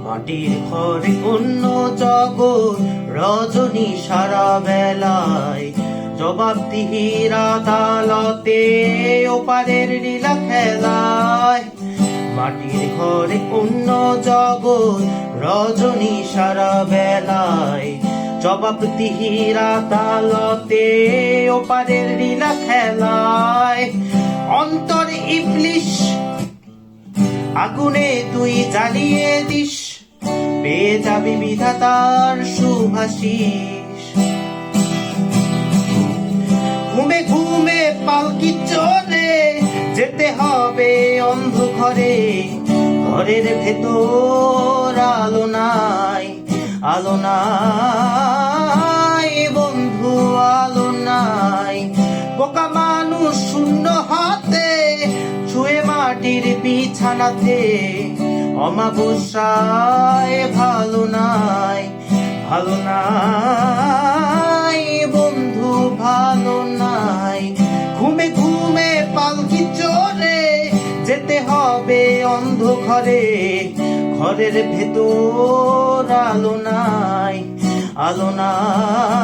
মাটির ঘরে অন্য জগৎ রজনী সারা বেলায়, জবাবদিহির আদালতে ওপারের লীলা খেলায়। মাটির ঘরে অন্য জগৎ রজনী সারা বেলায়, জবাবদিহির আদালতে ওপারের লীলা খেলায়। অন্তর ইবলিশ আগুনে তুই জ্বালিয়ে দিস, পেয়ে যাবি বিধাতার শুভাশিস। ঘুমে ঘুমে পালকি চলে যেতে হবে অন্ধকারে, ঘরের ভেতর আলো নাই, আলো নাই বন্ধু, আলো নাই। বোকা মানুষ শূন্য হাতে ছুঁয়ে মাটির বিছানাতে, অমাবস্যায় ভালো নাই, ভালো নাই বন্ধু, ভালো নাই। ঘুমে ঘুমে পালকি চড়ে যেতে হবে অন্ধকারে, ঘরের ভেতর আলো নাই, আলো নাই।